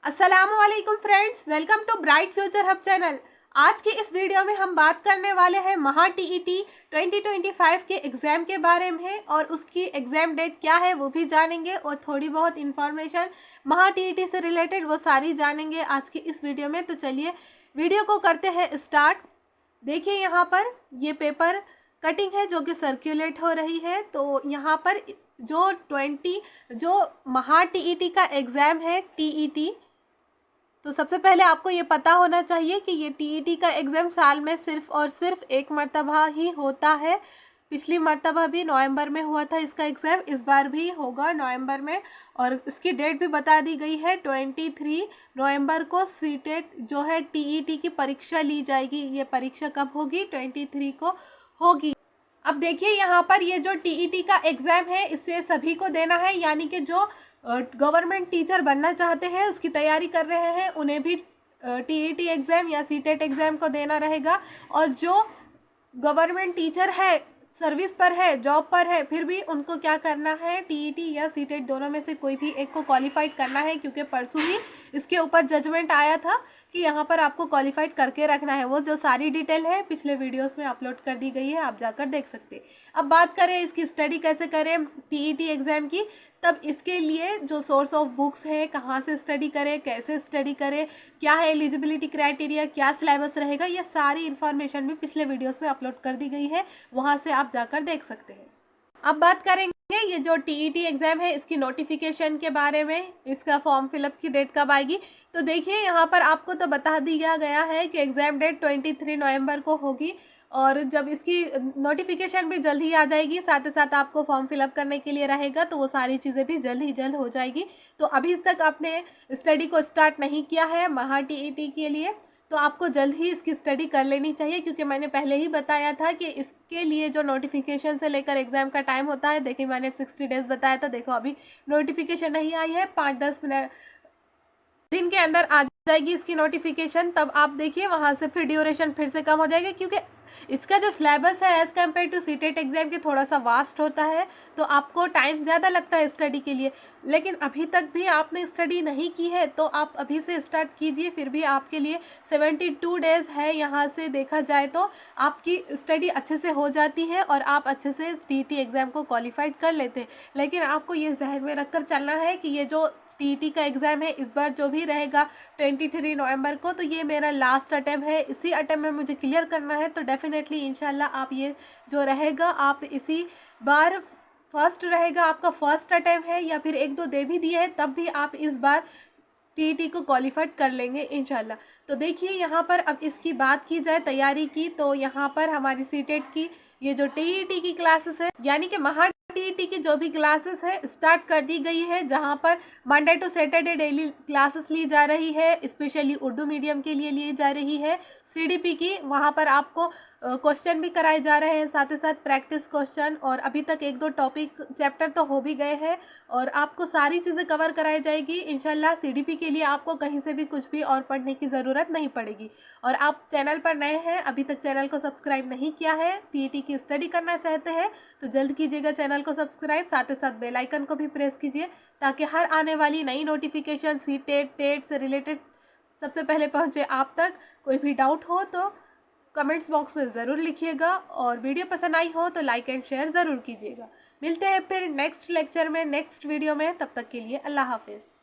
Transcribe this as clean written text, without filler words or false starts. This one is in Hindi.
अस्सलामुअलैकुम friends, welcome to bright future hub channel. आज की इस वीडियो में हम बात करने वाले हैं महा टीईटी 2025 के एग्ज़ाम के बारे में और उसकी एग्ज़ाम डेट क्या है वो भी जानेंगे और थोड़ी बहुत इन्फॉर्मेशन महा टीईटी से रिलेटेड वो सारी जानेंगे आज की इस वीडियो में। तो चलिए वीडियो को करते हैं स्टार्ट। देखिए यहाँ पर ये पेपर कटिंग है जो कि सर्कुलेट हो रही है। तो यहाँ पर जो महा टीईटी का एग्ज़ाम है टीईटी, तो सबसे पहले आपको ये पता होना चाहिए कि ये टीईटी का एग्ज़ाम साल में सिर्फ़ और सिर्फ एक मर्तबा ही होता है। पिछली मर्तबा भी नवंबर में हुआ था इसका एग्ज़ाम, इस बार भी होगा नवंबर में। और इसकी डेट भी बता दी गई है 23 नवंबर को सीटेट जो है टीईटी की परीक्षा ली जाएगी। ये परीक्षा कब होगी? 23 को होगी। अब देखिए यहाँ पर ये जो टीईटी का एग्ज़ाम है इसे सभी को देना है, यानी कि जो गवर्नमेंट टीचर बनना चाहते हैं उसकी तैयारी कर रहे हैं उन्हें भी टीईटी एग्ज़ाम या सीटेट एग्ज़ाम को देना रहेगा। और जो गवर्नमेंट टीचर है, सर्विस पर है, जॉब पर है, फिर भी उनको क्या करना है, टीईटी या सीटेट दोनों में से कोई भी एक को क्वालिफाइड करना है, क्योंकि परसों ही इसके ऊपर जजमेंट आया था कि यहाँ पर आपको क्वालिफाइड करके रखना है। वो जो सारी डिटेल है पिछले वीडियोस में अपलोड कर दी गई है, आप जाकर देख सकते हैं। अब बात करें इसकी स्टडी कैसे करें टीईटी एग्ज़ाम की, तब इसके लिए जो सोर्स ऑफ बुक्स है, कहाँ से स्टडी करें, कैसे स्टडी करें, क्या है एलिजिबिलिटी क्राइटेरिया, क्या सिलेबस रहेगा, ये सारी इन्फॉर्मेशन भी पिछले वीडियोस में अपलोड कर दी गई है, वहाँ से आप जाकर देख सकते हैं। अब बात करेंगे ये जो टीईटी एग्ज़ाम है इसकी नोटिफिकेशन के बारे में, इसका फॉर्म फिलअप की डेट कब आएगी। तो देखिए यहाँ पर आपको तो बता दिया गया है कि एग्ज़ाम डेट 23 नवंबर को होगी और जब इसकी नोटिफिकेशन भी जल्द ही आ जाएगी, साथ ही साथ आपको फॉर्म फिलअप करने के लिए रहेगा, तो वो सारी चीज़ें भी जल्द हो जाएगी। तो अभी तक आपने स्टडी को स्टार्ट नहीं किया है महा टीईटी के लिए, तो आपको जल्द ही इसकी स्टडी कर लेनी चाहिए, क्योंकि मैंने पहले ही बताया था कि इसके लिए जो नोटिफिकेशन से लेकर एग्ज़ाम का टाइम होता है, देखिए मैंने 60 डेज़ बताया था, देखो अभी नोटिफिकेशन नहीं आई है, 5-10 मिनट दिन के अंदर आ जाएगी इसकी नोटिफिकेशन। तब आप देखिए वहाँ से फिर ड्यूरेशन फिर से कम हो जाएगा, क्योंकि इसका जो सिलेबस है as compare to CTET exam के थोड़ा सा वास्ट होता है, तो आपको टाइम ज़्यादा लगता है स्टडी के लिए। लेकिन अभी तक भी आपने स्टडी नहीं की है तो आप अभी से स्टार्ट कीजिए, फिर भी आपके लिए 72 डेज़ है, यहाँ से देखा जाए तो आपकी स्टडी अच्छे से हो जाती है और आप अच्छे से टीईटी एग्ज़ाम को क्वालिफाइड कर लेते हैं। लेकिन आपको ये जहन में रख कर चलना है कि ये जो टीईटी का एग्ज़ाम है इस बार जो भी रहेगा 23 नवंबर को, तो ये मेरा लास्ट अटेम्प्ट है, इसी अटेम्प्ट में मुझे क्लियर करना है। तो डेफिनेटली इंशाल्लाह आप ये जो रहेगा आप इसी बार फर्स्ट रहेगा, आपका फर्स्ट अटेम्प्ट है, या फिर 1-2 दे भी दिए हैं तब भी आप इस बार टीईटी को क्वालिफाइड कर लेंगे इंशाल्लाह। तो देखिए यहाँ पर अब इसकी बात की जाए तैयारी की, तो यहाँ पर हमारी सीटेट की ये जो टीईटी की क्लासेस है, यानी कि महा टीईटी की जो भी क्लासेस है स्टार्ट कर दी गई है, जहाँ पर Monday to Saturday daily classes ली जा रही है, स्पेशली उर्दू मीडियम के लिए ली जा रही है। सीडीपी की वहाँ पर आपको क्वेश्चन भी कराए जा रहे हैं, साथ ही साथ प्रैक्टिस क्वेश्चन, और अभी तक 1-2 टॉपिक चैप्टर तो हो भी गए हैं और आपको सारी चीज़ें कवर कराई जाएगी इंशाल्लाह। सीडीपी के लिए आपको कहीं से भी कुछ भी और पढ़ने की ज़रूरत नहीं पड़ेगी। और आप चैनल पर नए हैं, अभी तक चैनल को सब्सक्राइब नहीं किया है, टीईटी की स्टडी करना चाहते हैं तो जल्द कीजिएगा चैनल को सब्सक्राइब, साथ ही साथ बेल आइकन को भी प्रेस कीजिए, ताकि हर आने वाली नई नोटिफिकेशन सीटेट टेट से रिलेटेड सबसे पहले पहुंचे आप तक। कोई भी डाउट हो तो कमेंट्स बॉक्स में ज़रूर लिखिएगा, और वीडियो पसंद आई हो तो लाइक एंड शेयर ज़रूर कीजिएगा। मिलते हैं फिर नेक्स्ट लेक्चर में, नेक्स्ट वीडियो में, तब तक के लिए अल्लाह हाफिज़।